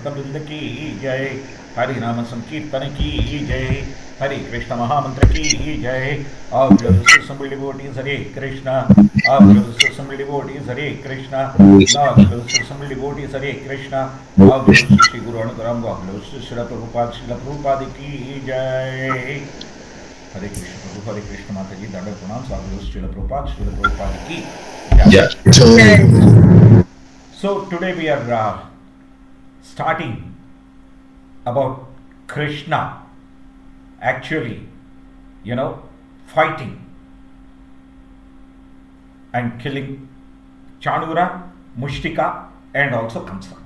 भक्त वृंद की जय, हरि नाम संकीर्तन की जय, हरे कृष्ण महामंत्र की जय. All brothers assembled devotees, Hare Krishna. All brothers assembled devotees, Hare Krishna. All brothers assembled devotees, Hare Krishna. All brothers to Shri Guru Anugaram, all brothers to Srila Prabhupada ki jai. Hare Krishna Prabhu, Hare Krishna Mataji, Dada Pranam, all brothers to Srila Prabhupada ki jai. So today we are starting about Krishna actually, fighting and killing Chanura, Mushtika and also Kamsa.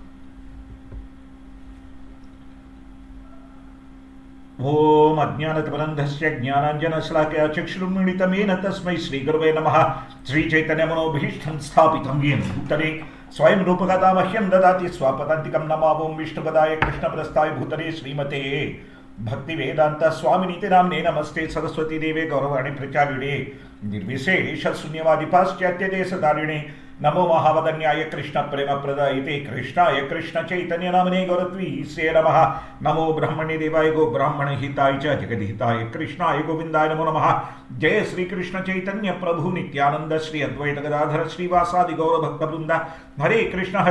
Om Ajnanatimirandhasya Jnananjanasalakaya Chakshurunmilitamena Tasmai Sri Gurave Namaha. Sri Chaitanya Manobhishtam Sthapitam Yen Bhutane Swayam Rupagata Mahyam Dadati Swapatantikam Namavom Vishnupadaya Krishna Prasthaya Bhutane Srimate Bhakti Vedanta Swaminiti Namne Namaste Saraswati Deve Gauravani Pracharine Nirvisesha Sunyavadi Paschatya Desadarine Namo Mahavadanyaya Krishna Prema Pradayite Krishnaya Krishna Chaitanya Namane Gauratvi Se Namaha Namo Brahmani Devaya Go Brahmana Hitaya Jagadhitaya Krishnaya Govindaya Namo Namaha Jaya Sri Krishna Chaitanya Prabhu Nityananda Sri Advaita Gadadhara Sri Vasadi Gaura Bhakta Vrinda Hare Krishna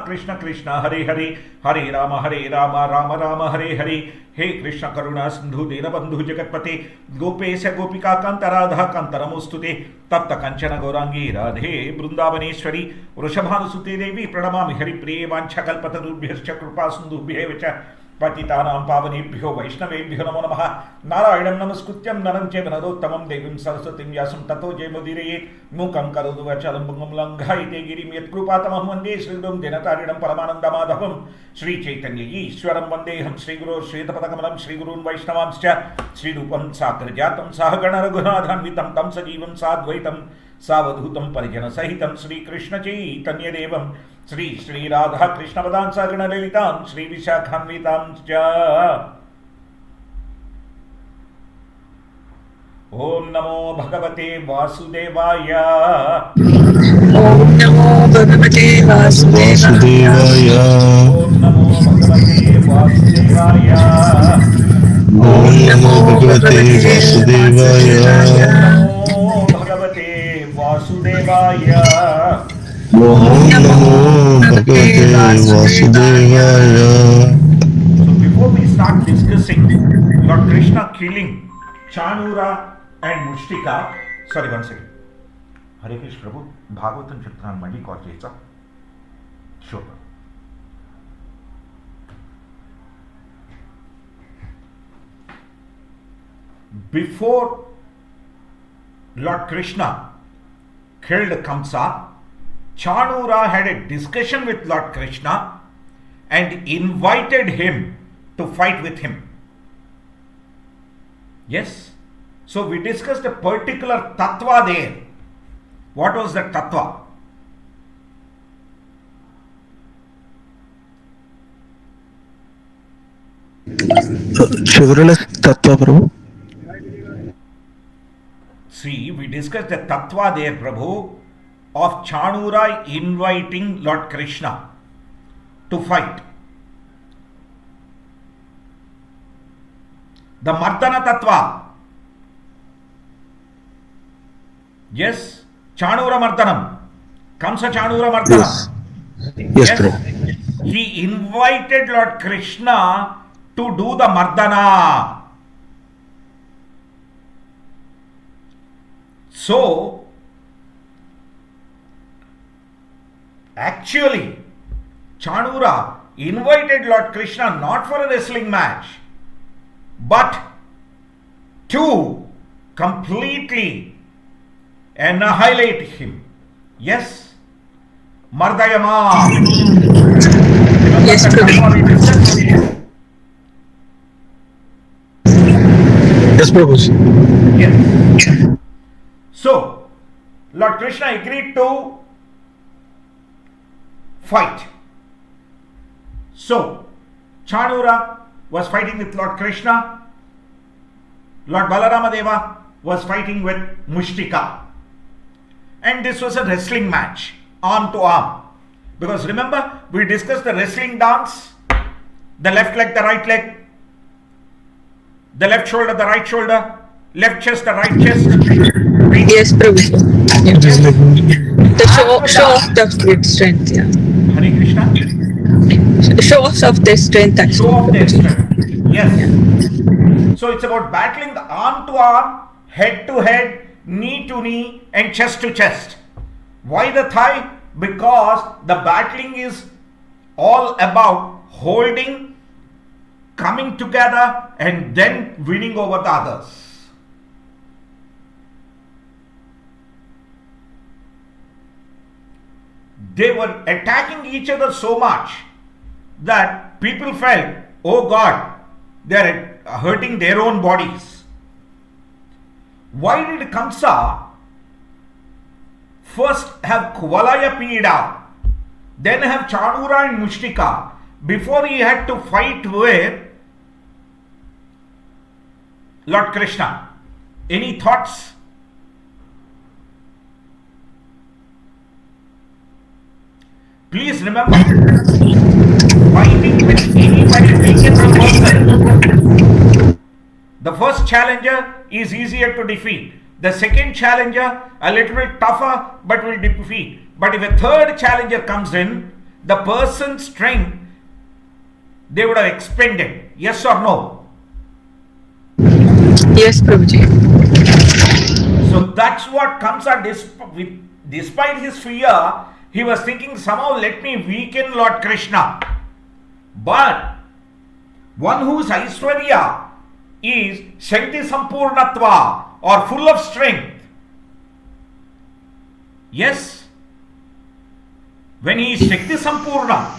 Krishna Krishna Hare Hare Hare Rama Rama Rama Hare Hare He Krishna Karuna Sindhu Dinabandhu Jagatpate Gopesya Gopika Kanta Radha Kanta Namostute Tapta Kanchana Gaurangi Radhe Brundavaneshwari Vrishabhanusute Devi Pranamami Hari Priye Vanchakalpatarubhyascha Krupa Sindhubhyevacha Patitanam Pavanebhyo Vaishnavebhyo Namo Namaha Narayanam Namaskrutyam Naram Chaiva Narottamam Devim Saraswatim Vyasam Tato Jaymudirayet Mukam Karodu Vachalam Bhangam Langhaite Girim Yat Krupatamam Vande Sridham Dinataridam Paramananda Madhavam Sri Chaitanya Ishwaram Vandeham Sri Guru Sri Tapatakamalam Sri Gurun Vaishnavamscha Sri Rupam Sakarjatam Sahagana Raghunathanvitam Tam Sajivam Sadvaitam Savadhutam Parijana Sahitam Sri Krishna Chaitanya Devam Sri Sri Radha Krishna Padan Sagana Lilitam Sri Vishakhanvitam Cha Om Namo Bhagavate Vasudevaya Om Namo Bhagavate Vasudevaya Om Namo Bhagavate Vasudevaya Om Namo Bhagavate Vasudevaya Om Namo Bhagavate Vasudevaya Om Namo Bhagavate Vasudevaya. So before we start discussing Lord Krishna killing Chanura and Mushtika, sorry, one second. Hare Krishna Prabhu, Bhagavatam Canto Mandi call cheyacha. Sure. Before Lord Krishna killed Kamsa, Chanura had a discussion with Lord Krishna and invited him to fight with him. Yes? So we discussed a particular tattva there. What was that tattva? Chivarala Tattva Prabhu. See, we discussed the tattva there, Prabhu, of Chanura inviting Lord Krishna to fight. The Mardana tattva. Yes, Chanura Mardanam. Kamsa Chanura Mardanam. Yes, Prabhu. He invited Lord Krishna to do the Mardana. So, actually, Chanura invited Lord Krishna not for a wrestling match, but to completely annihilate him. Yes? Mardayama. Yes, Prabhu. Yes, Prabhu. Yes. So, Lord Krishna agreed to fight. So, Chanura was fighting with Lord Krishna. Lord Balarama Deva was fighting with Mushtika. And this was a wrestling match, arm to arm. Because remember, we discussed the wrestling dance. The left leg, the right leg, the left shoulder, the right shoulder, left chest, the right chest. Yes, Prabhuji. It is like The show off the great strength, yeah. Hare Krishna. Show off of their strength, actually. Show off their Prabhuji. strength. Yes. So it's about battling the arm to arm, head to head, knee to knee, and chest to chest. Why the thigh? Because the battling is all about holding, coming together, and then winning over the others. They were attacking each other so much that people felt, oh God, they are hurting their own bodies. Why did Kamsa first have Kuvalaya Pida, then have Chanura and Mushtika, before he had to fight with Lord Krishna? Any thoughts? Please remember, fighting with anybody weakens a person. The first challenger is easier to defeat. The second challenger, a little bit tougher, but will defeat. But if a third challenger comes in, the person's strength, they would have expended. Yes or no? Yes, Prabhuji. So that's what Kamsa, despite his fear, he was thinking, somehow let me weaken Lord Krishna. But one whose Aishwarya is Shakti Sampurnatva, or full of strength. Yes, when he is Shakti Sampurna,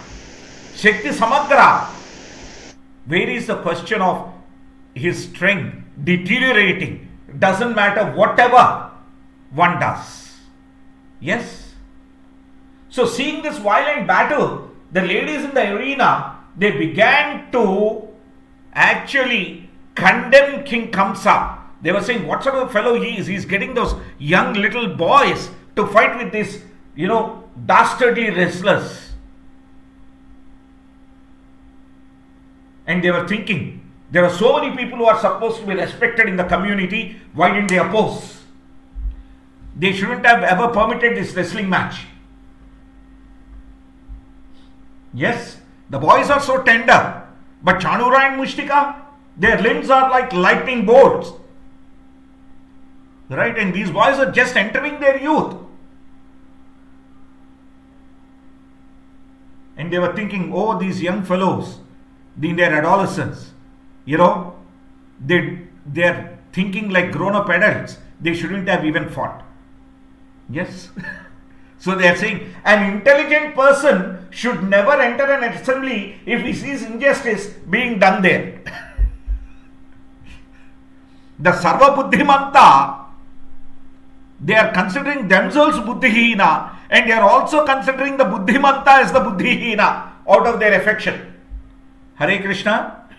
Shakti Samagra, where is the question of his strength deteriorating? Doesn't matter whatever one does. Yes. So seeing this violent battle, the ladies in the arena, they began to actually condemn King Kamsa. They were saying, what sort of fellow he is? He's getting those young little boys to fight with this, dastardly wrestlers. And they were thinking, there are so many people who are supposed to be respected in the community. Why didn't they oppose? They shouldn't have ever permitted this wrestling match. Yes, the boys are so tender, but Chanura and Mushtika, their limbs are like lightning bolts. Right? And these boys are just entering their youth. And they were thinking, oh, these young fellows, in their adolescence, they're thinking like grown-up adults. They shouldn't have even fought. Yes. So they are saying, an intelligent person should never enter an assembly if he sees injustice being done there. The Sarva Buddhimanta, they are considering themselves Buddhihina, and they are also considering the Buddhimanta as the Buddhihina out of their affection. Hare Krishna.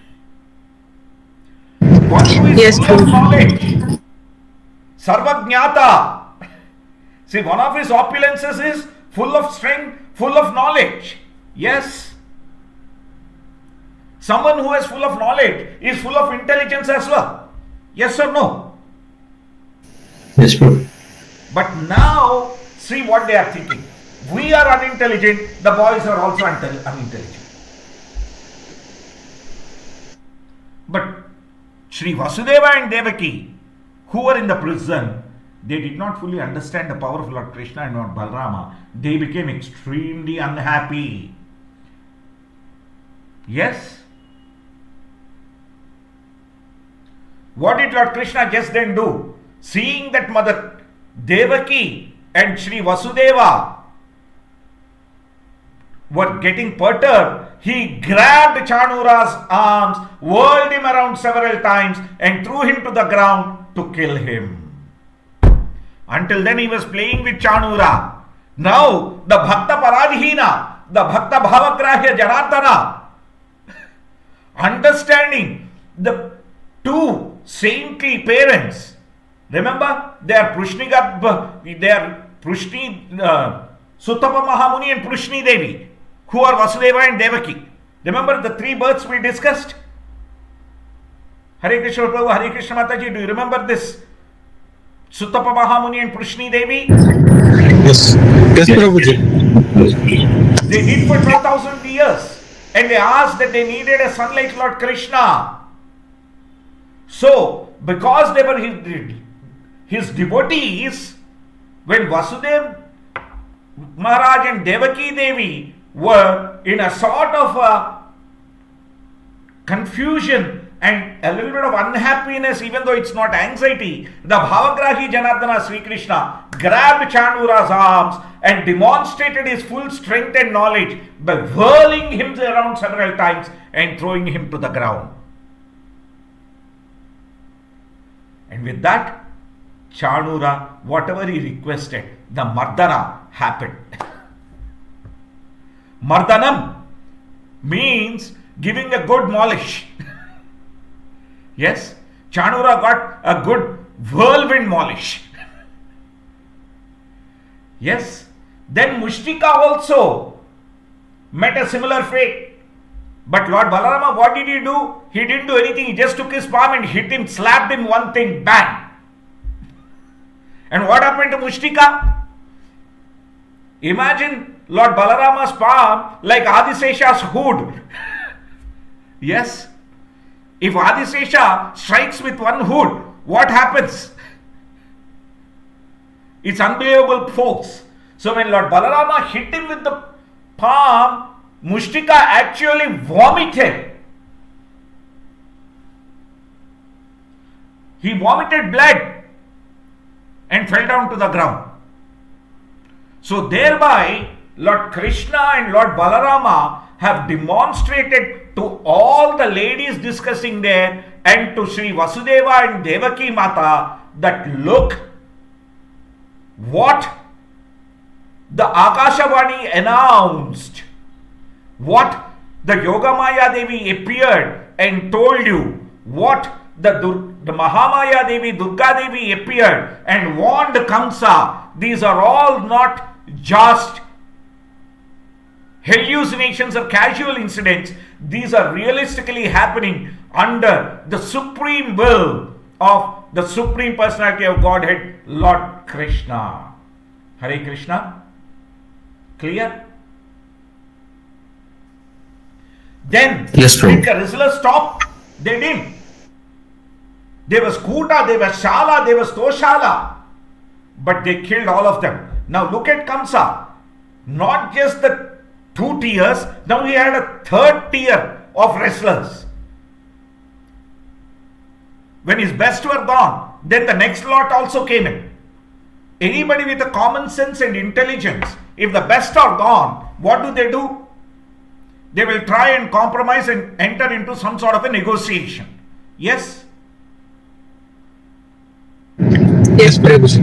One who is full of knowledge, Sarvajnata. See, one of his opulences is full of strength, full of knowledge. Yes. Someone who is full of knowledge is full of intelligence as well. Yes or no? yes, Prabhu. But now, see what they are thinking. We are unintelligent, the boys are also unintelligent. But Sri Vasudeva and Devaki, who were in the prison, they did not fully understand the power of Lord Krishna and Lord Balarama. They became extremely unhappy. Yes. What did Lord Krishna just then do? Seeing that Mother Devaki and Sri Vasudeva were getting perturbed, he grabbed Chanura's arms, whirled him around several times, and threw him to the ground to kill him. Until then he was playing with Chanura. Now the Bhakta Paradhina, the Bhakta Bhavagrahya Janardana, understanding the two saintly parents. Remember, they are Prushni Suttapa Mahamuni and Prushni Devi, who are Vasudeva and Devaki. Remember the three births we discussed? Hare Krishna Prabhu, Hare Krishna Mataji, do you remember this? Suttapa Mahamuni and Prishni Devi? Yes. Yes, Prabhuji. They did for 12,000 years. And they asked that they needed a son like Lord Krishna. So, because they were his devotees, when Vasudeva Maharaj and Devaki Devi were in a sort of a confusion and a little bit of unhappiness, even though it's not anxiety, the Bhavagrahi Janardana Sri Krishna grabbed Chanura's arms and demonstrated his full strength and knowledge by whirling him around several times and throwing him to the ground. And with that, Chanura, whatever he requested, the Mardana happened. Mardanam means giving a good molish. Yes, Chanura got a good whirlwind molish. Yes, then Mushtika also met a similar fate. But Lord Balarama, what did he do? He didn't do anything. He just took his palm and hit him, slapped him one thing, bang. And what happened to Mushtika? Imagine Lord Balarama's palm like Adisesha's hood. Yes. If Adisesha strikes with one hood, what happens? It's unbelievable force. So when Lord Balarama hit him with the palm, Mushtika actually vomited. He vomited blood and fell down to the ground. So thereby, Lord Krishna and Lord Balarama have demonstrated to all the ladies discussing there and to Sri Vasudeva and Devaki Mata that look what the Akashavani announced, what the Yogamaya Devi appeared and told you, what the Mahamaya Devi, Durga Devi appeared and warned Kamsa. These are all not just hallucinations or casual incidents. These are realistically happening under the supreme will of the Supreme Personality of Godhead, Lord Krishna. Hare Krishna. Clear? Then, Yes, did the wrestlers stop? They didn't. There was Kuta, there was Shala, there was Toshala. But they killed all of them. Now look at Kamsa. Not just the 2 tiers, now he had a 3rd tier of wrestlers. When his best were gone, then the next lot also came in. Anybody with a common sense and intelligence, if the best are gone, what do? They will try and compromise and enter into some sort of a negotiation. Yes? Yes, Prabhuji.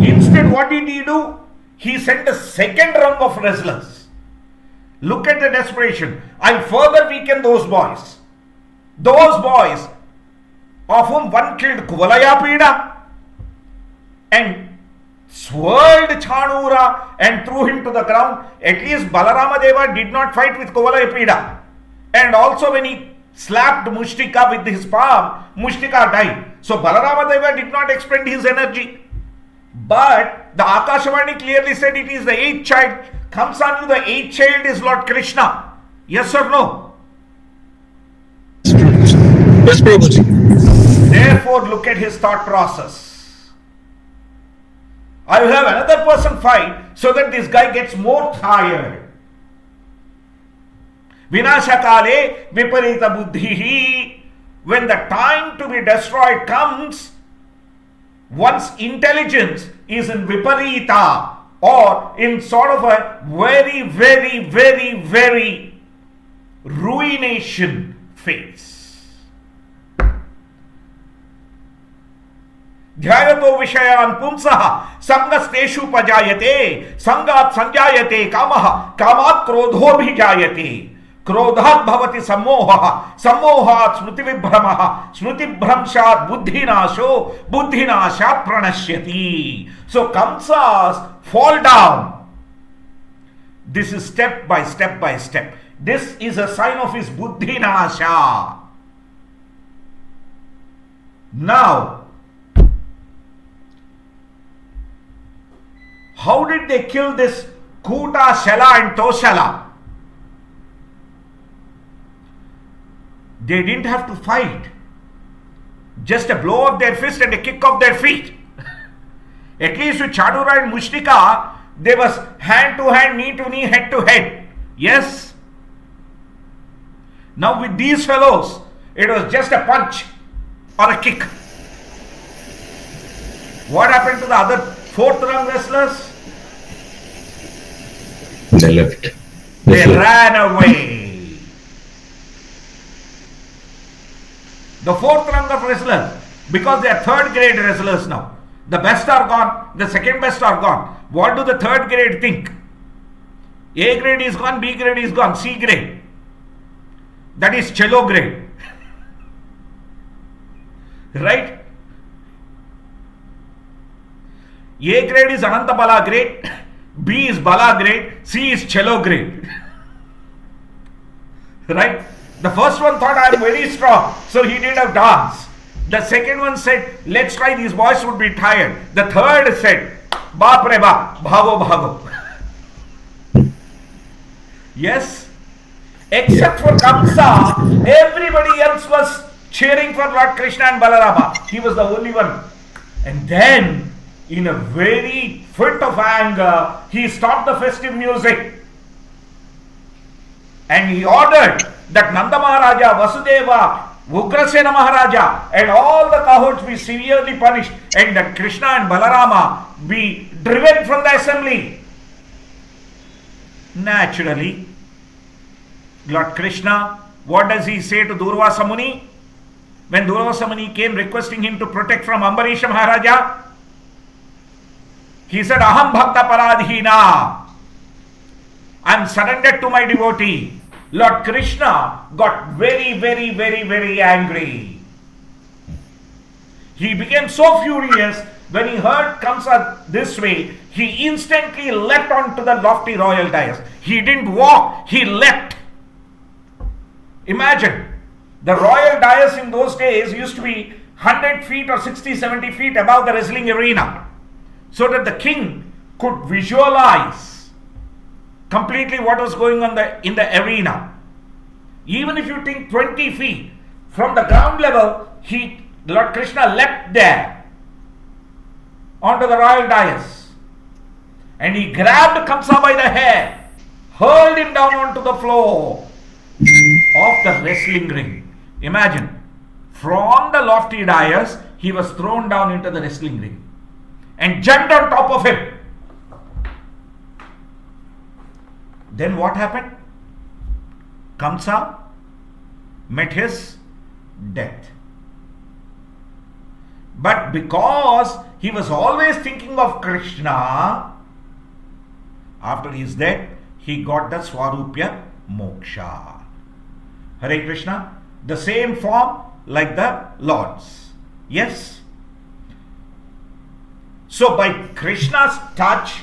Instead, what did he do? He sent a second rung of wrestlers. Look at the desperation. I'll further weaken those boys. Those boys, of whom one killed Kuvalayapida and swirled Chanura and threw him to the ground. At least Balarama Deva did not fight with Kuvalayapida. And also when he slapped Mushtika with his palm, Mushtika died. So Balarama Deva did not expend his energy. But the Akashavani clearly said it is the 8th child. Kamsa knew the 8th child is Lord Krishna. Yes or no? Yes, Prabhuji. Therefore, look at his thought process. I will have another person fight so that this guy gets more tired. Vinashakale viparita buddhihi. When the time to be destroyed comes, one's intelligence is in viparita or in sort of a very, very, very, very ruination phase. ध्यायतो विषयान् पुंसः संगस्तेषु पजायते संगात् संजायते कामः कामात् क्रोधोऽभिजायते क्रोधात् भवति सम्मोहः सम्मोहात् स्मृतिविभ्रमः स्मृतिभ्रंशात् बुद्धिनाशो बुद्धिनाशात् प्रणश्यति. So Kamsa's fall down. This is step by step by step. This is a sign of his buddhi nasha. Now, how did they kill this Kuta, Shala and Toshala? They didn't have to fight. Just a blow of their fist and a kick of their feet. At least with Chadura and Mushtika, there was hand to hand, knee to knee, head to head. Yes? Now with these fellows, it was just a punch or a kick. What happened to the other fourth rung wrestlers? They left. They ran away. The fourth rung of wrestlers, because they are third grade wrestlers now. The best are gone, the second best are gone. What do the third grade think? A grade is gone, B grade is gone, C grade. That is cello grade. Right? A grade is Ananta Bala grade, B is Bala grade, C is cello grade. Right? The first one thought I am very strong, so he did a dance. The second one said, let's try, these boys would be tired. The third said, Baap re baap, bhago bhago. Yes? Except for Kamsa, everybody else was cheering for Lord Krishna and Balarama. He was the only one. And then, in a very fit of anger, he stopped the festive music. And he ordered that Nanda Maharaja, Vasudeva, Ugrasena Maharaja and all the cohorts be severely punished, and that Krishna and Balarama be driven from the assembly. Naturally, Lord Krishna, what does he say to Durvasa Muni? When Durvasa Muni came requesting him to protect from Ambarisha Maharaja, he said, Aham Bhakta Paradhina. I am surrendered to my devotee. Lord Krishna got very, very, very, very angry. He became so furious when he heard Kamsa this way, he instantly leapt onto the lofty royal dais. He didn't walk, he leapt. Imagine, the royal dais in those days used to be 100 feet or 60, 70 feet above the wrestling arena, so that the king could visualize completely what was going on in the arena. Even if you think 20 feet from the ground level, Lord Krishna leapt there onto the royal dais, and he grabbed Kamsa by the hair, hurled him down onto the floor of the wrestling ring. Imagine, from the lofty dais, he was thrown down into the wrestling ring and jumped on top of him. Then what happened? Kamsa met his death. But because he was always thinking of Krishna, after his death, he got the Swarupya Moksha. Hare Krishna, the same form like the Lord's. Yes? So by Krishna's touch,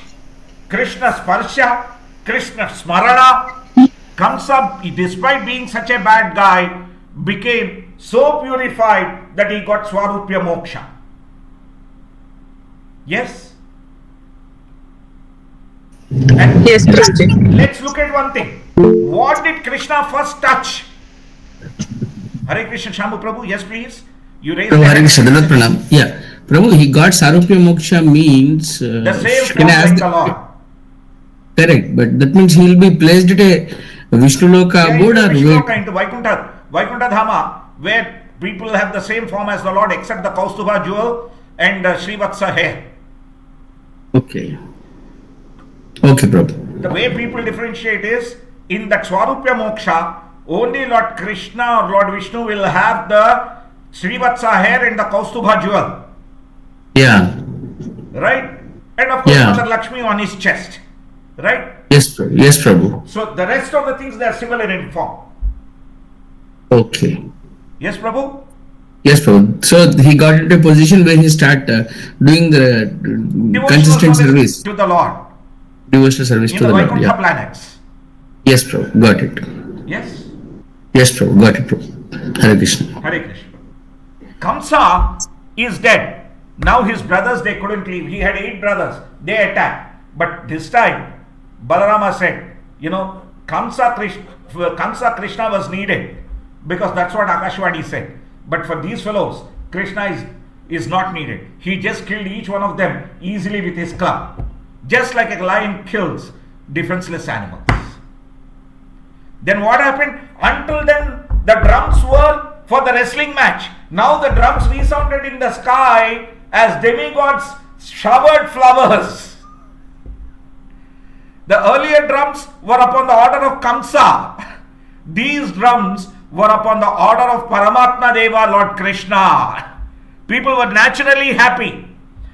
Krishna's Sparsha, Krishna Smarana, Kamsa, despite being such a bad guy, became so purified that he got Swarupya Moksha. Yes? And Yes, Prabhuji. let's look at one thing. What did Krishna first touch? Hare Krishna, Shambhu Prabhu, yes please. You raised Prabhu, the Hare hand. Krishna, Dandavat Pranam. Yeah. Prabhu, he got Sarupya Moksha means... The same can form I ask like the Lord. Correct, but that means he will be placed at a Vishnu Loka abode or Vishnu where? Loka into Vaikuntha Dhama, where people have the same form as the Lord except the Kaustubha jewel and Srivatsa hair. Okay. Okay, Prabhu. The way people differentiate is, in that Swarupya Moksha, only Lord Krishna or Lord Vishnu will have the Srivatsa hair and the Kaustubha jewel. Yeah. Right? And of course, Yeah. Mother Lakshmi on his chest. Right? Yes, Prabhu. Yes, Prabhu. So the rest of the things, they are similar in form. Okay. Yes, Prabhu? Yes, Prabhu. So he got into a position where he start doing the Devotional consistent service, to the Lord devotional service in to the the Lord. Vaikuntha Yeah. planets. Yes, Prabhu. Got it. Yes? Yes, Prabhu. Got it, Prabhu. Hare Krishna. Hare Krishna. Kamsa is dead. Now his brothers, they couldn't leave. He had 8 brothers. They attacked. But this time, Balarama said, Kamsa Krishna was needed, because that's what Akashvani said. But for these fellows, Krishna is not needed. He just killed each one of them easily with his club. Just like a lion kills defenseless animals. Then what happened? Until then, the drums were for the wrestling match. Now the drums resounded in the sky as demigods showered flowers. The earlier drums were upon the order of Kamsa. These drums were upon the order of Paramatma Deva, Lord Krishna. People were naturally happy.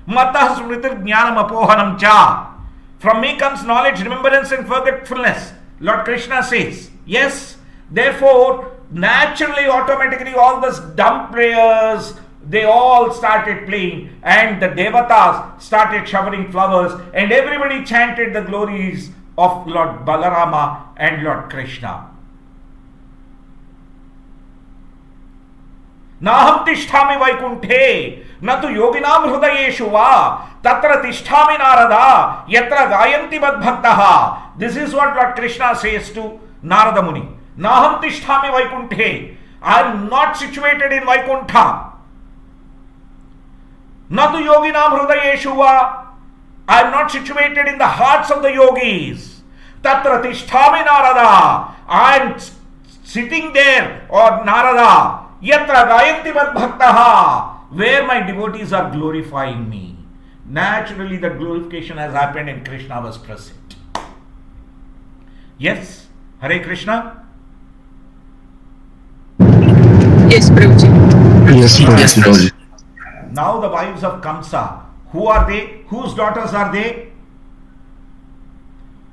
Matah smritir jnanam apohanam cha. From me comes knowledge, remembrance and forgetfulness. Lord Krishna says. Yes, therefore, naturally, automatically, all those dumb prayers, they all started playing, and the devatas started showering flowers, and everybody chanted the glories of Lord Balarama and Lord Krishna. Naham tishtami vaikunthe, natu yoginam hrudayeshu va, tatra tishtami narada, yatra gayanti madbhaktaha. This is what Lord Krishna says to Narada Muni. Naham tishtami vaikunthe. I am not situated in Vaikuntha. Natu yoginam hrudayeshu va. I am not situated in the hearts of the yogis. Tatra tishtami narada. I am sitting there, or Narada. Yatra gayanti madbhaktaha, where my devotees are glorifying me. Naturally, the glorification has happened and Krishna was present. Yes, Hare Krishna. Yes, Prabhuji. Yes, Yes, Prabhuji. Prabhuji. Now the wives of Kamsa, who are they? Whose daughters are they?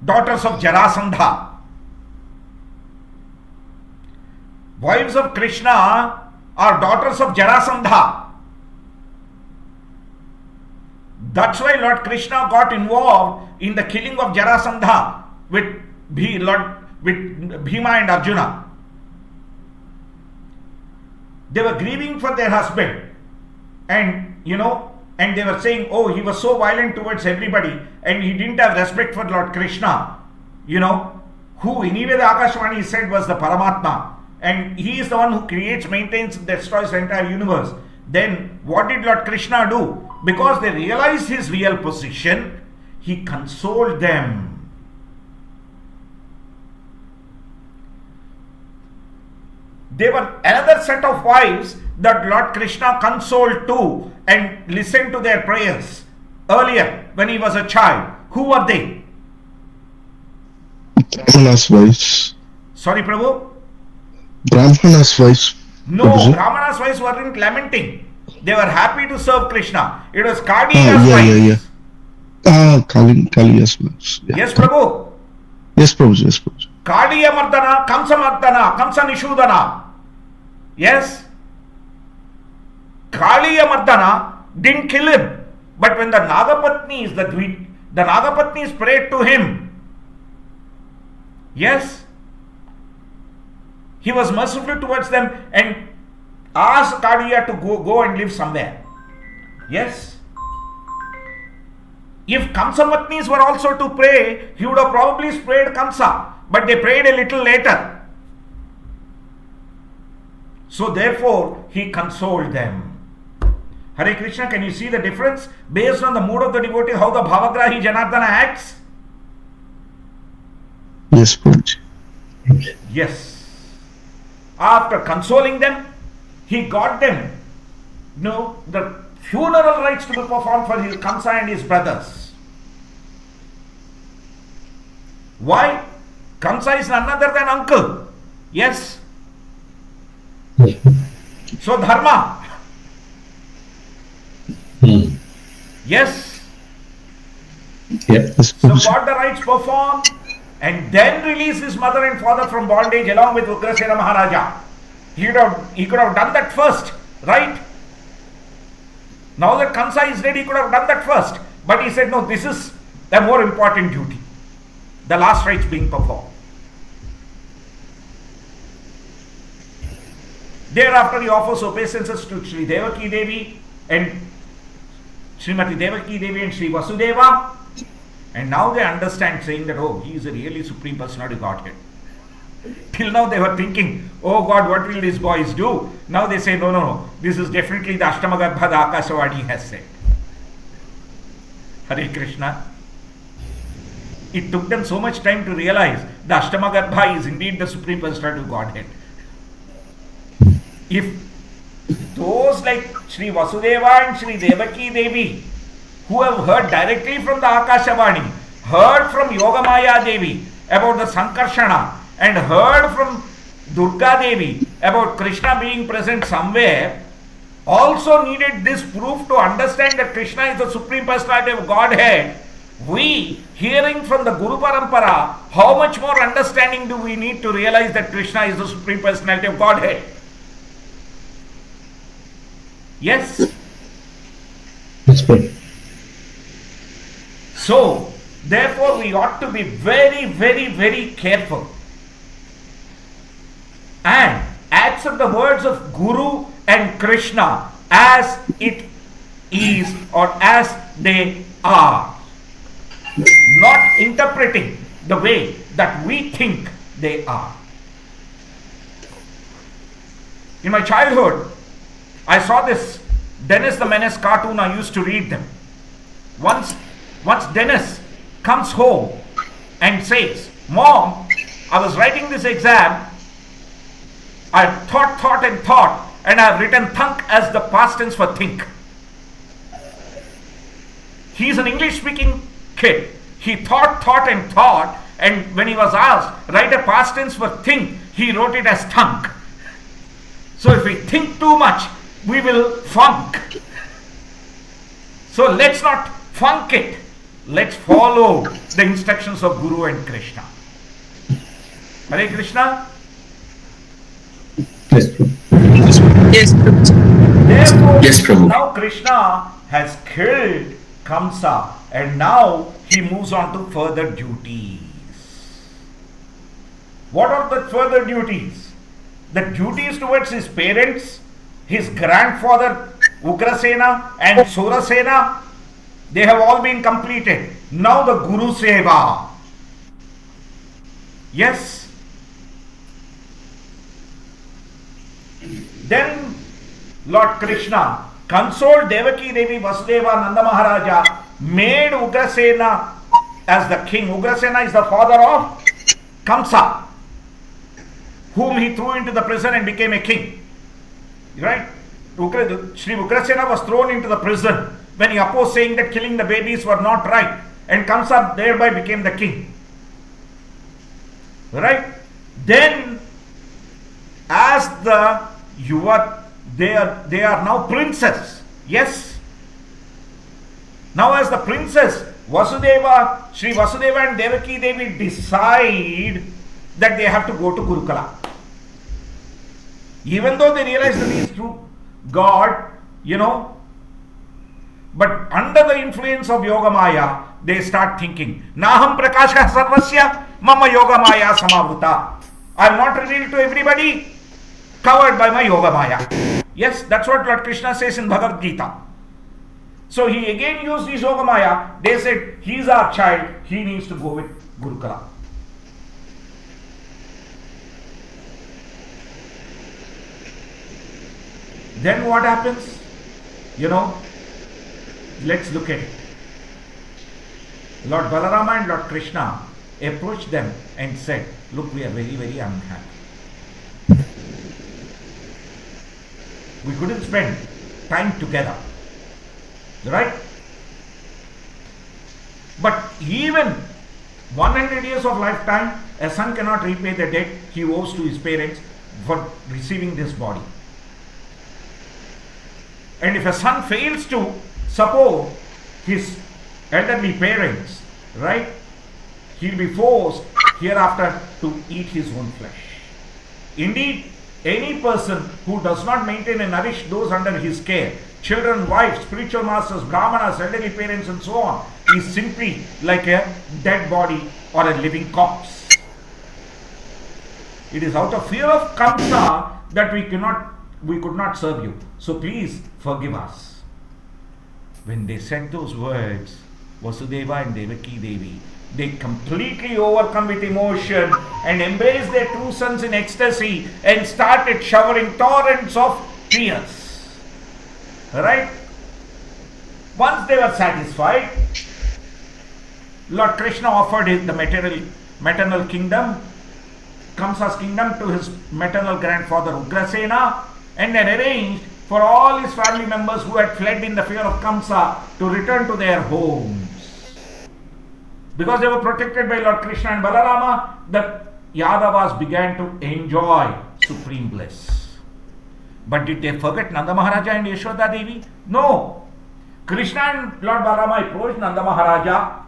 Daughters of Jarasandha. Wives of Krishna are daughters of Jarasandha. That's why Lord Krishna got involved in the killing of Jarasandha with Bhima and Arjuna. They were grieving for their husband, and they were saying, oh, he was so violent towards everybody, and he didn't have respect for Lord Krishna, who anyway the Akashvani said was the Paramatma. And he is the one who creates, maintains, destroys the entire universe. Then what did Lord Krishna do? Because they realized his real position, he consoled them. They were another set of wives that Lord Krishna consoled too and listened to their prayers earlier when he was a child. Who were they? Brahmana's wives. Sorry, Prabhu? Brahmana's wives. No, Prabhuji. Brahmana's wives weren't lamenting. They were happy to serve Krishna. It was Kaliya's Yeah. wives. Kaliya's wives. Yeah. Yes, Prabhu. Yes, Prabhuji. Yes, Prabhuji. Kaliya Mardana, Kamsa Nishudana. Yes. Kaliya Mardana didn't kill him. But when the Nagapatnis prayed to him, yes, he was merciful towards them and asked Kaliya to go and live somewhere. Yes. If Kamsa Patnis were also to pray, he would have probably prayed Kamsa, but they prayed a little later. So therefore, he consoled them. Hare Krishna, can you see the difference? Based on the mood of the devotee, how the Bhavagrahi Janardana acts? Yes, Prabhuji. Yes. After consoling them, he got them, the funeral rites to be performed for his Kamsa and his brothers. Why? Kamsa is none other than uncle. Yes. So dharma. Yes. Yes, So Prabhuji. got the rites performed and then release his mother and father from bondage along with Ugrasena Maharaja. He could have done that first, right? Now that Kamsa is dead, he could have done that first. But he said, no, this is the more important duty. The last rites being performed. Thereafter he offers obeisances to Sri Devaki Devi and Srimati Devaki Devi and Sri Vasudeva. And now they understand, saying that, oh, he is a really Supreme Personality of Godhead. Till now they were thinking, oh God, what will these boys do? Now they say, no, this is definitely the Ashtamagarbha the Akashavani has said. Hare Krishna. It took them so much time to realize the Ashtamagarbha is indeed the Supreme Personality of Godhead. If those like Sri Vasudeva and Sri Devaki Devi, who have heard directly from the Akashavani, heard from Yogamaya Devi about the Sankarshana, and heard from Durga Devi about Krishna being present somewhere, also needed this proof to understand that Krishna is the Supreme Personality of Godhead. We, hearing from the Guru Parampara, how much more understanding do we need to realize that Krishna is the Supreme Personality of Godhead? Yes? Yes, Prabhu. So, therefore we ought to be very, very, very careful and accept the words of Guru and Krishna as it is or as they are, not interpreting the way that we think they are. In my childhood, I saw this Dennis the Menace cartoon. I used to read them. Once Dennis comes home and says, Mom, I was writing this exam. I thought and I have written thunk as the past tense for think. He is an English speaking kid. He thought, and when he was asked, write a past tense for think, he wrote it as thunk. So if we think too much, we will funk. So let's not funk it. Let's follow the instructions of Guru and Krishna. Hare Krishna. Yes, Prabhu. Yes, Prabhuji. Therefore, Yes, Prabhu. now Krishna has killed Kamsa and now he moves on to further duties. What are the further duties? The duties towards his parents, his grandfather Ugrasena and Surasena, they have all been completed. Now the Guru Seva. Yes. Then Lord Krishna consoled Devaki Devi, Vasudeva, Nanda Maharaja, made Ugrasena as the king. Ugrasena is the father of Kamsa, whom he threw into the prison and became a king. Right? Sri Ugrasena was thrown into the prison when he opposed, saying that killing the babies were not right, and Kamsa thereby became the king. Right? Then, as the Yuvat, they are now princess. Yes. Now as the princess, Sri Vasudeva and Devaki Devi decide that they have to go to Gurukula. Even though they realize that he is true God, but under the influence of Yogamaya, they start thinking, Naham Prakasha Sarvasya Mama Yogamaya Samavruta. I am not revealed to everybody, covered by my Yogamaya. Yes, that's what Lord Krishna says in Bhagavad Gita. So he again used his Yogamaya. They said, he is our child, he needs to go with Gurukula. Then what happens? Let's look at it. Lord Balarama and Lord Krishna approached them and said, look, we are very, very unhappy. We couldn't spend time together. Right? But even 100 years of lifetime, a son cannot repay the debt he owes to his parents for receiving this body. And if a son fails to support his elderly parents, right, he'll be forced hereafter to eat his own flesh. Indeed, any person who does not maintain and nourish those under his care, children, wives, spiritual masters, brahmanas, elderly parents and so on, is simply like a dead body or a living corpse. It is out of fear of Kamsa that we cannot we could not serve you. So please forgive us. When they said those words, Vasudeva and Devaki Devi, they completely overcome with emotion and embraced their two sons in ecstasy and started showering torrents of tears. Right? Once they were satisfied, Lord Krishna offered the maternal kingdom, Kamsa's kingdom, to his maternal grandfather Ugrasena, and then arranged for all his family members who had fled in the fear of Kamsa to return to their homes. Because they were protected by Lord Krishna and Balarama, the Yadavas began to enjoy supreme bliss. But did they forget Nanda Maharaja and Yashoda Devi? No. Krishna and Lord Balarama approached Nanda Maharaja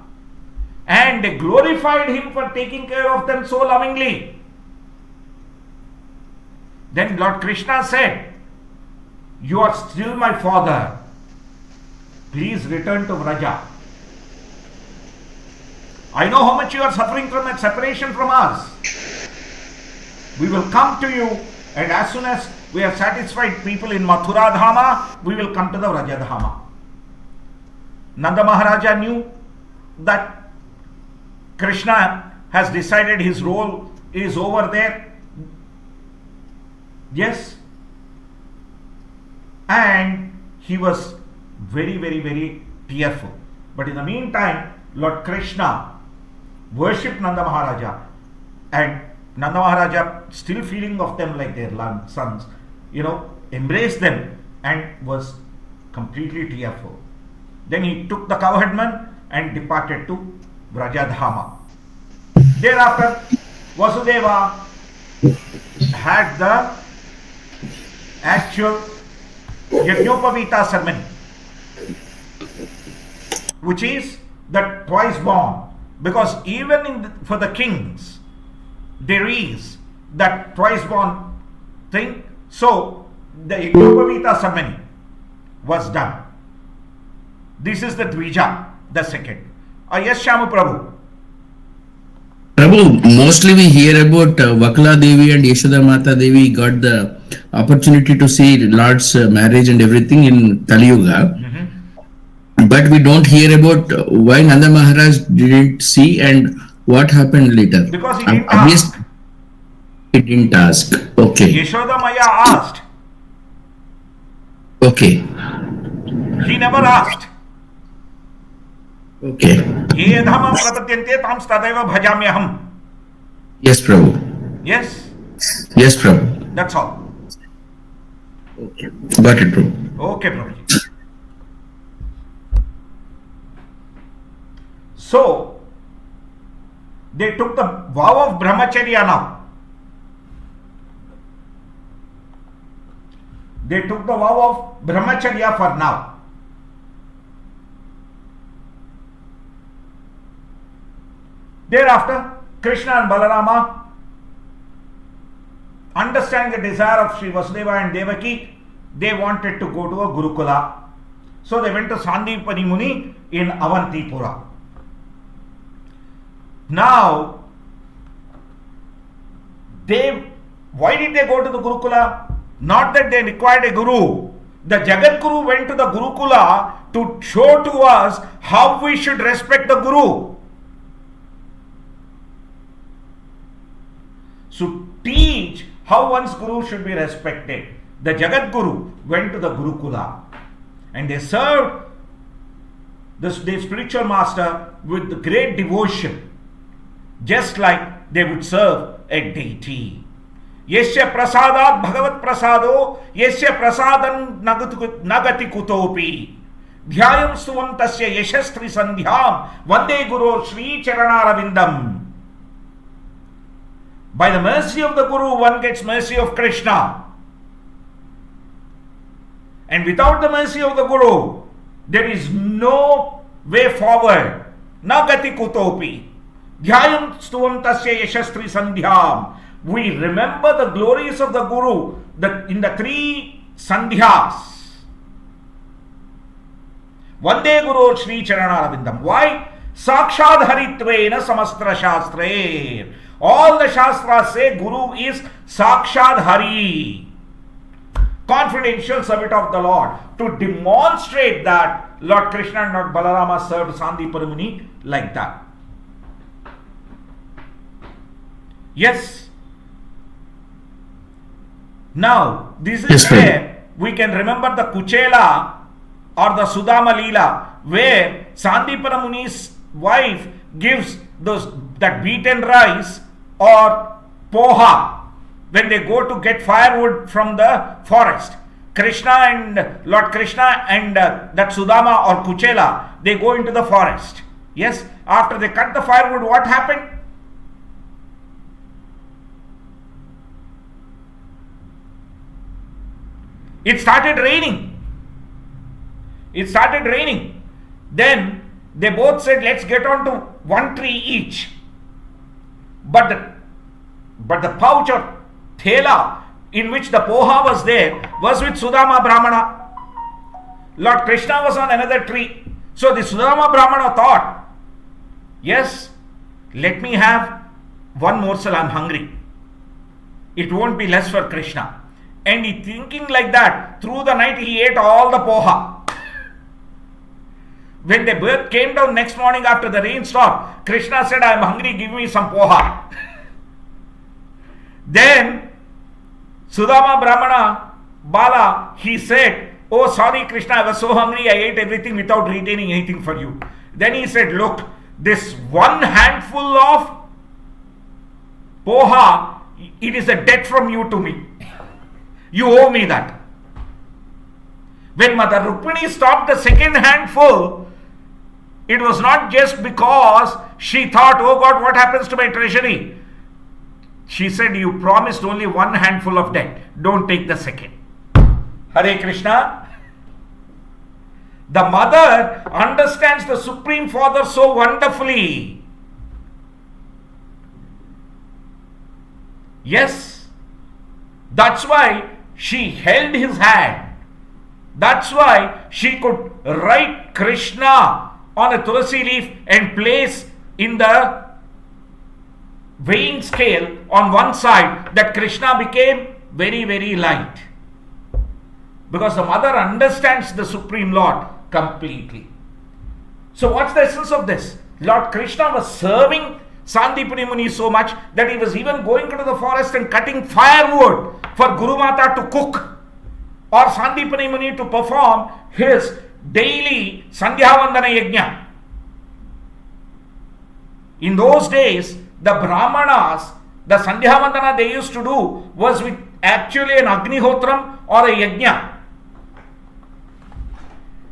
and they glorified him for taking care of them so lovingly. Then Lord Krishna said, "You are still my father. Please return to Vraja. I know how much you are suffering from that separation from us. We will come to you, and as soon as we have satisfied people in Mathura Dhama, we will come to the Vraja Dhama." Nanda Maharaja knew that Krishna has decided his role is over there. Yes. And he was very, very, very tearful. But in the meantime, Lord Krishna worshipped Nanda Maharaja, and Nanda Maharaja, still feeling of them like their sons, embraced them and was completely tearful. Then he took the cowherdman and departed to Vrajadhama. Thereafter, Vasudeva had the actual Yajnopavita ceremony, which is the twice born. Because even for the kings, there is that twice born thing. So the Yajnopavita ceremony was done. This is the Dvija, the second. Yes, Shamu Prabhu. Prabhu, mostly we hear about Vakla Devi and Yashoda Mata Devi got the opportunity to see Lord's marriage and everything in Kali Yuga. But we don't hear about why Nanda Maharaj didn't see and what happened later. Because he didn't ask. He didn't ask. Okay. Yashoda Maya asked. Okay. He never asked. Okay. Ye dhamam prapadyante tam tadaiva bhajamyaham. Yes, Prabhu. Yes? Yes, Prabhu. That's all. Okay. Got it, Prabhu. Okay, Prabhuji. So, they took the vow of brahmacharya now. They took the vow of brahmacharya for now. Thereafter, Krishna and Balarama, understanding the desire of Sri Vasudeva and Devaki, they wanted to go to a Gurukula. So they went to Sandipani Muni in Avantipura. Now, why did they go to the Gurukula? Not that they required a guru. The Jagat Guru went to the Gurukula to show to us how we should respect the Guru. So teach how one's Guru should be respected. The Jagat Guru went to the Gurukula and they served the spiritual master with great devotion, just like they would serve a deity. Yasya prasadat bhagavat prasado yasya prasadan nagati kutopi dhyayam suvam tasya yashastri sandhyam vande guru Sri Charanaravindam. By the mercy of the Guru, one gets mercy of Krishna. And without the mercy of the Guru, there is no way forward. Nagati kutopi. Dhyayam stuvam tasya yashastri sandhyam. We remember the glories of the Guru in the three sandhyas. Vande Guru Sri Charanaravindam. Why? Sakshad Haritvena Samastra Shastre. All the Shastras say Guru is Sakshad Hari. confidential summit of the Lord, to demonstrate that Lord Krishna and Lord Balarama served Sandipani Muni like that. Yes. Now, this is where we can remember the Kuchela or the Sudama Leela, where Sandipani Muni's wife gives that beaten rice or poha when they go to get firewood from the forest. Lord Krishna and that Sudama or Kuchela, they go into the forest. Yes, after they cut the firewood, what happened? It started raining. Then they both said, let's get onto one tree each. But the pouch or thela in which the poha was there was with Sudama Brahmana. Lord Krishna was on another tree. So the Sudama Brahmana thought, yes, let me have one morsel, I'm hungry. It won't be less for Krishna. And he thinking like that, through the night he ate all the poha. When they both came down next morning after the rain stopped, Krishna said, I am hungry, give me some poha. Then Sudama Brahmana Bala, he said, oh sorry Krishna, I was so hungry, I ate everything without retaining anything for you. Then he said, look, this one handful of poha, it is a debt from you to me. You owe me that. When Mother Rukmini stopped the second handful, it was not just because she thought, oh God, what happens to my treasury? She said, you promised only one handful of debt. Don't take the second. Hare Krishna. The mother understands the Supreme Father so wonderfully. Yes. That's why she held his hand. That's why she could write Krishna on a tulsi leaf and place in the weighing scale on one side, that Krishna became very, very light. Because the mother understands the Supreme Lord completely. So what's the essence of this? Lord Krishna was serving Sandipani Muni so much that he was even going into the forest and cutting firewood for Guru Mata to cook, or Sandipani Muni to perform his daily Sandhya Vandana Yajna. In those days, the Brahmanas, the Sandhya Vandana they used to do was with actually an Agnihotram or a Yajna.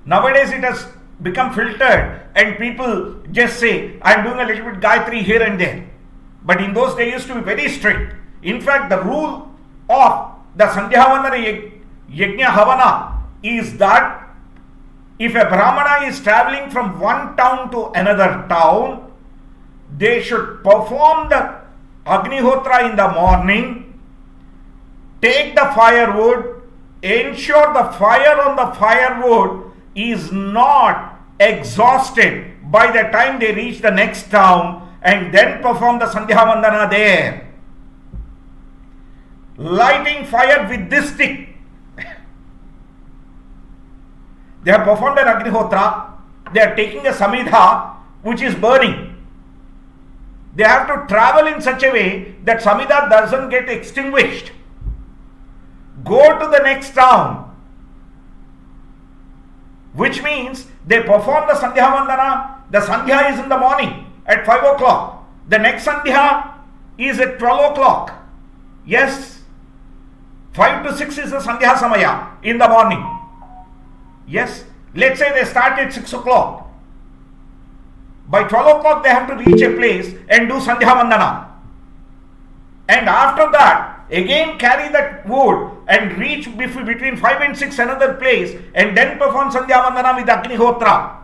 Nowadays it has become filtered and people just say, I am doing a little bit Gayatri here and there. But in those days used to be very strict. In fact, the rule of the Sandhya Vandana Yajna Havana is that if a Brahmana is traveling from one town to another town, they should perform the Agnihotra in the morning, take the firewood, ensure the fire on the firewood is not exhausted by the time they reach the next town, and then perform the Sandhya Vandana there. Lighting fire with this stick. They have performed an Agnihotra, they are taking a Samidha which is burning. They have to travel in such a way that Samidha doesn't get extinguished. Go to the next town, which means they perform the Sandhya Vandana. The Sandhya is in the morning at 5 o'clock. The next Sandhya is at 12 o'clock. Yes, 5 to 6 is the Sandhya Samaya in the morning. Yes, let's say they start at 6 o'clock. By 12 o'clock they have to reach a place and do Sandhya Vandana. And after that, again carry that wood and reach between 5 and 6 another place and then perform Sandhya Vandana with Agnihotra.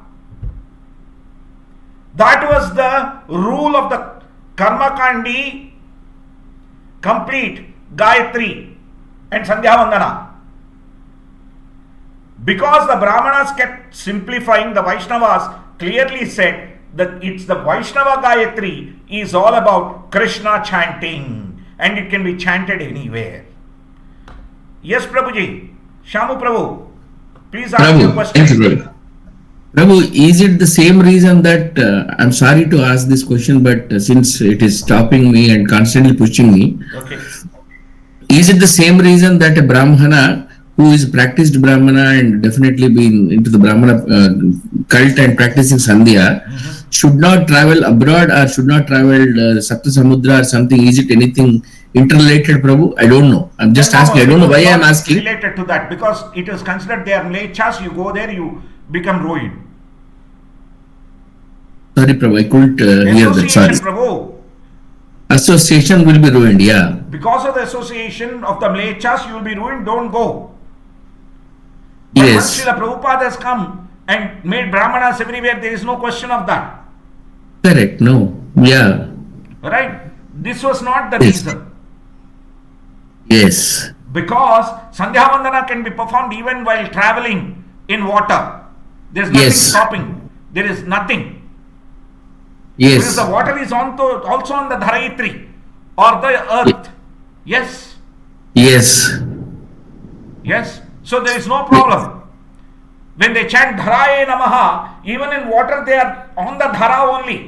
That was the rule of the Karma Kandi, complete Gayatri and Sandhya Vandana. Because the Brahmanas kept simplifying, the Vaishnavas clearly said that it's the Vaishnava Gayatri is all about Krishna chanting, and it can be chanted anywhere. Yes, Prabhuji. Shamu Prabhu, please ask your Prabhu, question. thank you, Prabhu. Prabhu, is it the same reason that I'm sorry to ask this question, but since it is stopping me and constantly pushing me, Okay. is it the same reason that a Brahmana who is practiced Brahmana and definitely been into the Brahmana cult and practicing Sandhya should not travel abroad or should not travel Sapta Samudra or something? Is it anything interrelated, Prabhu? I don't know. I'm just No, asking. I don't know why I'm not asking. related to that, because it is considered they are mlechas. You go there, you become ruined. Sorry, Prabhu, I couldn't hear that. Sorry. Association, Prabhu. Association will be ruined, yeah. Because of the association of the mlechas, you will be ruined. Don't go. But once Yes, Srila Prabhupada has come and made brahmanas everywhere, there is no question of that. correct. No, yeah, Right? This was not the Yes. reason. yes, Because Sandhya Vandana can be performed even while traveling in water. There is nothing Yes. stopping. There is nothing. Because yes, the water is also on the Dharaitri or the earth. Yes. yes, Yes. So there is no problem. When they chant Dharaye Namaha, even in water they are on the Dhara only.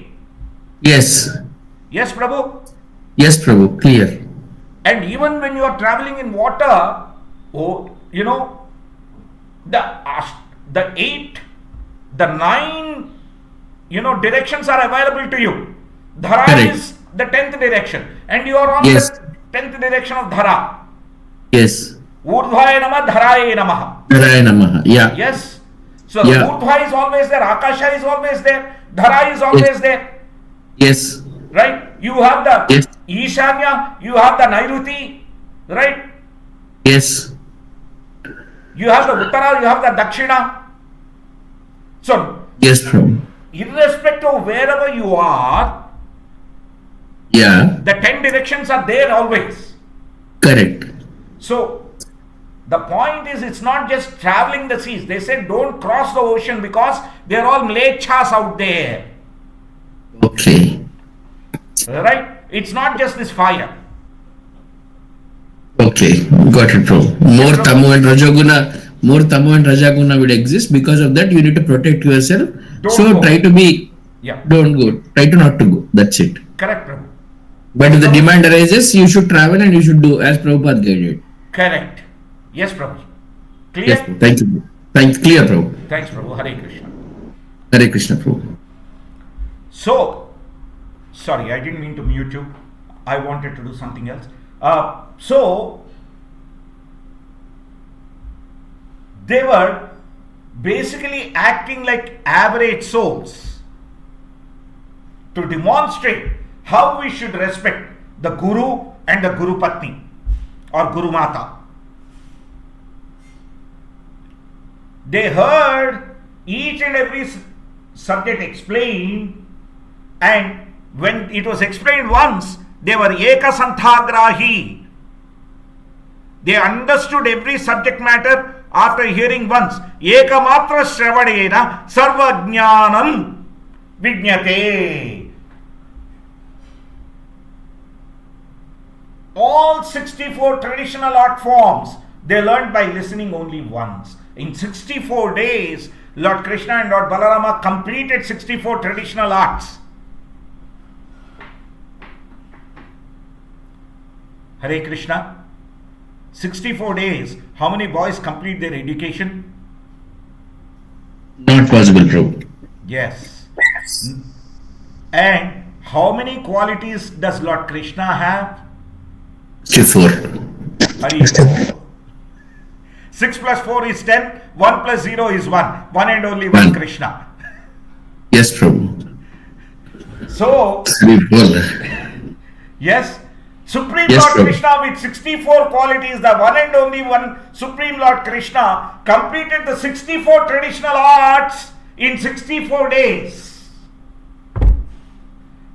yes, Yes, Prabhu. yes, Prabhu, clear. And even when you are traveling in water, oh, you know, the 8, the 9, directions are available to you. Dhara Correct. is the 10th direction, and you are on Yes. the 10th direction of Dhara. Yes, Urdhvaya Namah, Dharaye Namaha. Narayana Namaha, yeah, Yes. So Yeah. Urdhva is always there, Akasha is always there, Dhara is always there. yes, Right? You have the Yes. Ishanya, you have the Nairuti, right? yes, You have the Uttara, you have the Dakshina. So, yes, Prabhu, irrespective of wherever you are, yeah, the 10 directions are there always. correct. So, the point is, it's not just traveling the seas. They said don't cross the ocean because they're all mlechas out there. Okay, Right? It's not just this fire. okay, got it, Prabhu. More Prabhu. Tamu and Rajaguna will exist. Because of that, you need to protect yourself. Don't So go. try to be, Yeah. don't go, try to not to go. That's it. Correct, Prabhu. But if the demand arises, you should travel and you should do as Prabhupada guided. Correct. Yes, Prabhu. Clear? Yes, Prabhu. Thank you. Thank clear, Prabhu. Thanks, Prabhu. Hare Krishna. Hare Krishna, Prabhu. So, sorry, I didn't mean to mute you. I wanted to do something else. So, they were basically acting like average souls to demonstrate how we should respect the Guru and the Guru Patni or Guru Mata. They heard each and every subject explained, and when it was explained once, they were eka santhagrahi. They understood every subject matter after hearing once. Eka matra shravanena sarva jnanam vijñate. All 64 traditional art forms they learned by listening only once. In 64 days, Lord Krishna and Lord Balarama completed 64 traditional arts. Hare Krishna. 64 days. How many boys complete their education? Not possible, Prabhu. Yes. And how many qualities does Lord Krishna have? 64. Hari Bol. 6 plus 4 is 10. 1 plus 0 is 1. One and only one One. Krishna. Yes, Prabhu. So, yes, Supreme Yes, Lord Prabhu. Krishna with 64 qualities, the one and only one Supreme Lord Krishna completed the 64 traditional arts in 64 days.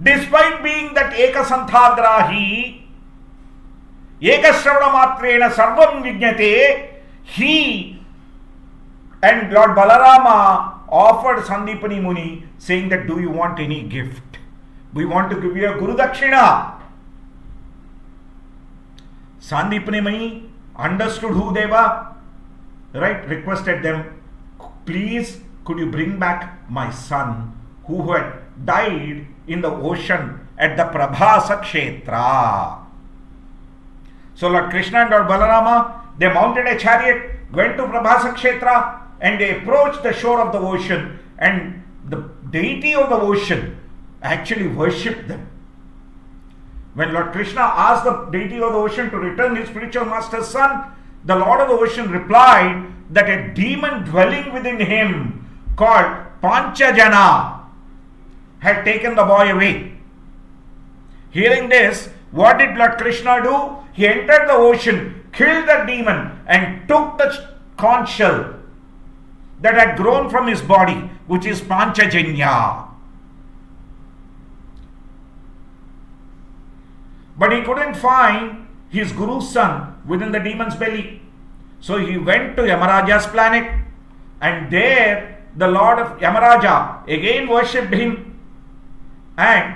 Despite being that Eka Santhagrahi, Eka Shravana Matrena Sarvam Vijñate, he and Lord Balarama offered Sandipani Muni saying that, do you want any gift? We want to give you a Guru Dakshina. Sandipani Muni understood who they were. right, requested them, please could you bring back my son who had died in the ocean at the Prabhasa Kshetra. So Lord Krishna and Lord Balarama, they mounted a chariot, went to Prabhasa Kshetra, and they approached the shore of the ocean, and the deity of the ocean actually worshipped them. When Lord Krishna asked the deity of the ocean to return his spiritual master's son, the Lord of the ocean replied that a demon dwelling within him called Panchajana had taken the boy away. Hearing this, what did Lord Krishna do? He entered the ocean, killed the demon, and took the conch shell that had grown from his body, which is Panchajanya. But he couldn't find his guru's son within the demon's belly. So he went to Yamaraja's planet, and there the Lord of Yamaraja again worshipped him. And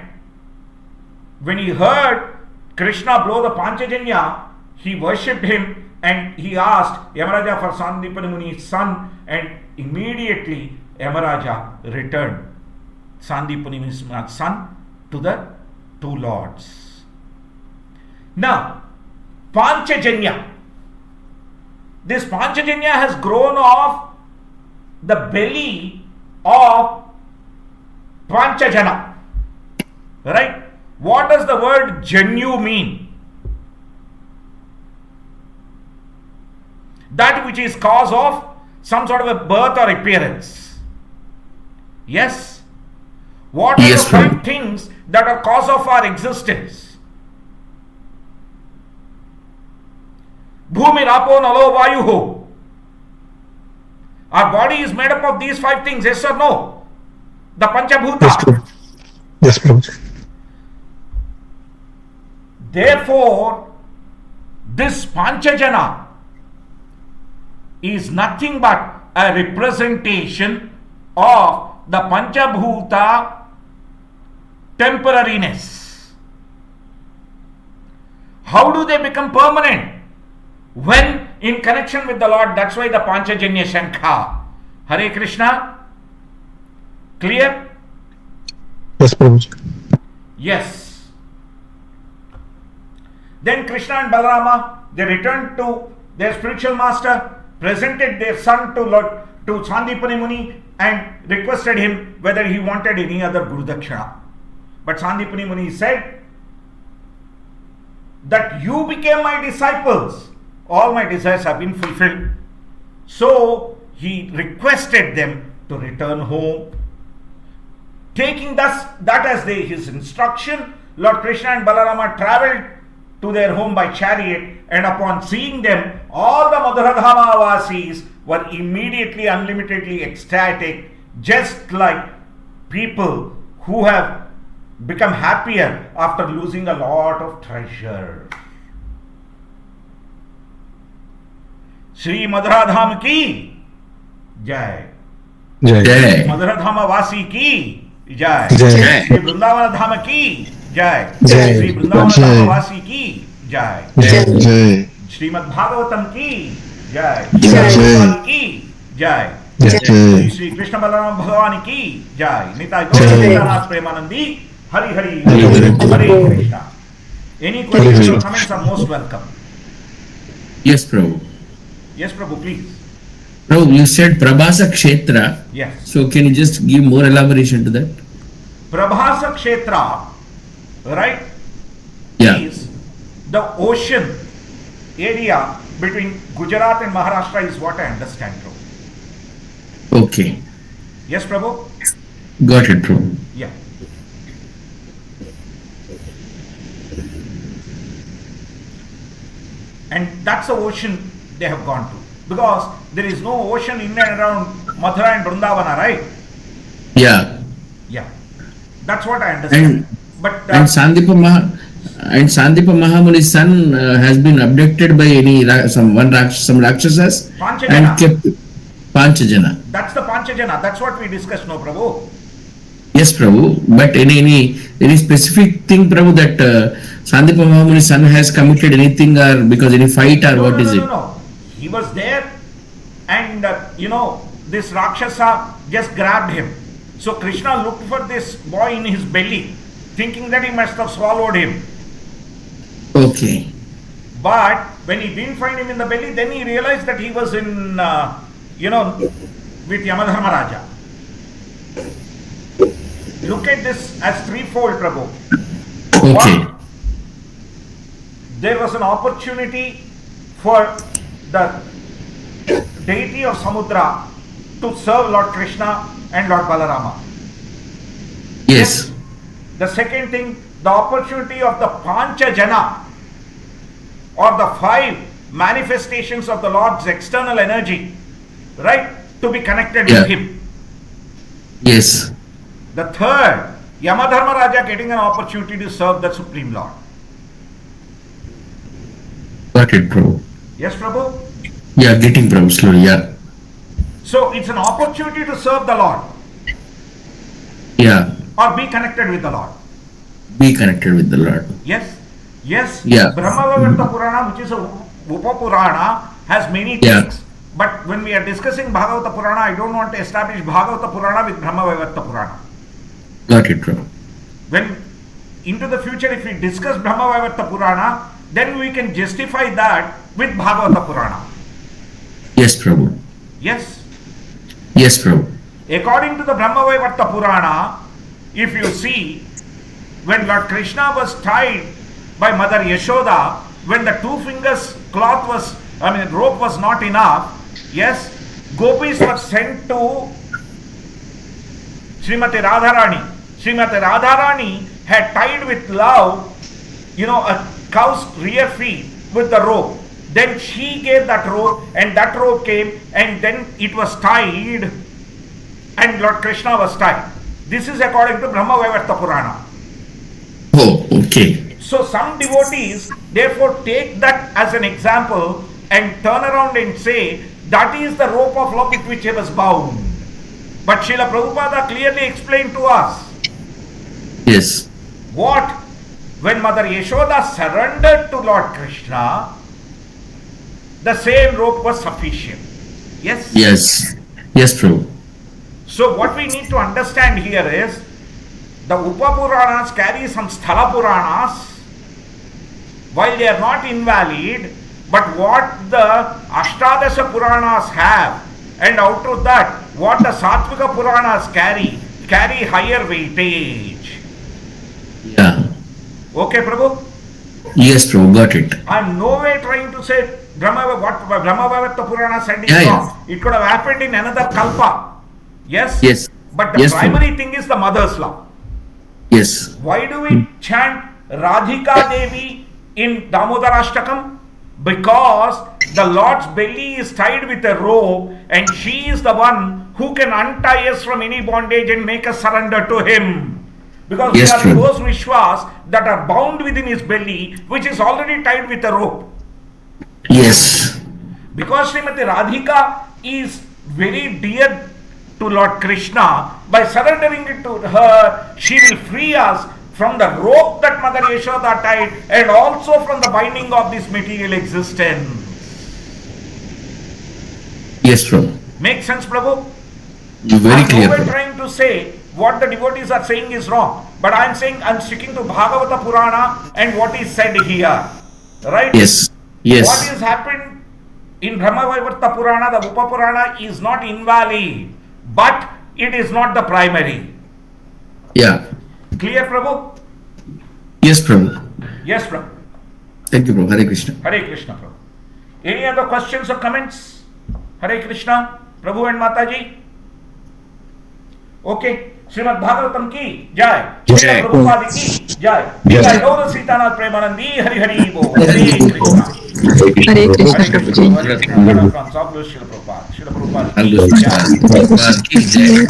when he heard Krishna blow the Panchajanya, he worshipped him, and he asked Yamaraja for Sandipani Muni's son, and immediately Yamaraja returned Sandipani Muni's son to the two lords. Now, Panchajanya. This Panchajanya has grown off the belly of Panchajana. Right? What does the word Janyu mean? That which is cause of some sort of a birth or appearance. Yes? What are the five things that are cause of our existence? Bhumi, Rapo, Nalo, Vayuho. Our body is made up of these five things, yes or no? The Panchabhuta. Yes, Prabhu. Yes, Prabhu. Therefore, this Panchajana is nothing but a representation of the Panchabhuta temporariness. How do they become permanent? When in connection with the Lord, that's why the Panchajanya Shankha. Hare Krishna? Clear? Yes, Prabhu. Yes. Then Krishna and Balarama, they returned to their spiritual master, presented their son to Sandipani Muni, and requested him whether he wanted any other Guru Dakshina. But Sandipani Muni said that you became my disciples. All my desires have been fulfilled. So he requested them to return home. Taking that as his instruction, Lord Krishna and Balarama travelled to their home by chariot, and upon seeing them, all the Madhuradhama Vasis were immediately unlimitedly ecstatic, just like people who have become happier after losing a lot of treasure. Shri Madhuradham ki Jai. Jai. Madhuradhama Vasi ki Jai. Jai. Shri Vrindavana Dhama ki Jai. Jai. Shri Vrindavana Jai. Dhama Vasi ki Jai. Jai. Srimad Bhagavatam ki Jai. Jai. Srimad ki Jai. Jai. Shri Krishna Balaram Bhagavani ki Jai. Nitai Jai. Gaurav Premanandi. Hari Hari. Hari. Hare Krishna. Any questions or comments are most welcome. Yes, Prabhu. Yes, Prabhu, please. Prabhu, you said Prabhasa Kshetra. Yes. So can you just give more elaboration to that? Prabhasa Kshetra, right, Yeah. is the ocean area between Gujarat and Maharashtra is what I understand, Prabhu. Okay. Yes, Prabhu? Got it, Prabhu. Yeah. And that's the ocean they have gone to. Because there is no ocean in and around Mathura and Vrindavana, right? Yeah. Yeah. That's what I understand. But And Sandipa Mahamuni's son has been abducted by some Rakshasas Panchajana. and kept Panchajana. That's the Panchajana. That's what we discussed, no, Prabhu. Yes, Prabhu. But any specific thing, Prabhu, that Sandipa Mahamuni's son has committed anything or because any fight or what is it? No. He was there and this Rakshasa just grabbed him. So Krishna looked for this boy in his belly, thinking that he must have swallowed him. Okay. But when he didn't find him in the belly, then he realized that he was in, with Yamadharma Raja. Look at this as threefold, Prabhu. Okay. One, there was an opportunity for the deity of Samudra to serve Lord Krishna and Lord Balarama. Yes. The second thing, the opportunity of the Pancha Jana, or the 5 manifestations of the Lord's external energy, right, to be connected with him. Yes. The third, Yamadharma Raja getting an opportunity to serve the Supreme Lord. Got it, Prabhu. Yes, Prabhu? Yeah, getting Prabhu slowly, yeah. So it's an opportunity to serve the Lord Yeah. or be connected with the Lord. Be connected with the Lord. Yes? Yes? Yeah. Brahmavavarta Purana, which is a Upa Purana, has many Yeah. things. But when we are discussing Bhagavata Purana, I don't want to establish Bhagavata Purana with Brahmavavarta Purana. Got it, Prabhu. When into the future, if we discuss Brahmavavarta Purana, then we can justify that with Bhagavata Purana. Yes, Prabhu. Yes? Yes, Prabhu. According to the Brahmavavarta Purana, if you see, when Lord Krishna was tied by Mother Yashoda, when the 2 fingers rope was not enough, yes, gopis were sent to Srimati Radharani. Srimati Radharani had tied with love, a cow's rear feet with the rope. Then she gave that rope, and that rope came, and then it was tied, and Lord Krishna was tied. This is according to Brahmavavarta Purana. Oh, okay. So some devotees therefore take that as an example and turn around and say that is the rope of love with which he was bound. But Srila Prabhupada clearly explained to us Yes. what when Mother Yashoda surrendered to Lord Krishna, the same rope was sufficient. Yes? Yes. Yes, Prabhu. So what we need to understand here is the Upa Puranas carry some Sthala Puranas. While they are not invalid, but what the Ashtadasha Puranas have, and out of that, what the Satvika Puranas carry higher weightage. Yeah. Okay, Prabhu? Yes, Prabhu. Got it. I am no way trying to say what Brahmavavarta Purana said is Yeah, wrong. It could have happened in another kalpa. Yes? Yes. But the Yes, primary thing is the mother's love. Yes. Why do we chant Radhika Devi in Damodarashtakam? Because the Lord's belly is tied with a rope, and she is the one who can untie us from any bondage and make us surrender to Him. Because Yes, we are true. those Vishwas that are bound within His belly, which is already tied with a rope. Yes. Because Srimati Radhika is very dear to Lord Krishna, by surrendering it to her, she will free us from the rope that Mother Yashoda tied, and also from the binding of this material existence. Yes, Prabhu. Make sense, Prabhu? Very I'm clear, nowhere Prabhu. trying to say what the devotees are saying is wrong, but I'm saying I'm sticking to Bhagavata Purana and what is said here. Right? Yes. Yes. What has happened in Brahmavavarta Purana, the Upa Purana, is not invalid, but it is not the primary. Yeah. Clear, Prabhu? Yes, Prabhu. Yes, Prabhu. Thank you, Prabhu. Hare Krishna. Hare Krishna, Prabhu. Any other questions or comments? Hare Krishna, Prabhu and Mataji. Okay. Srimad Bhagavatam ki jai. Srimad Prabhupada ki jai. Jai Gaura Sitanath Premanandi. Hari Hari Bo. Hare Krishna. Hare Krishna, Hare Prabhuji. Krishna. From Srila Prabhupada. Srila Prabhupada ki Hallelujah. jai. Prabhupada ki jai.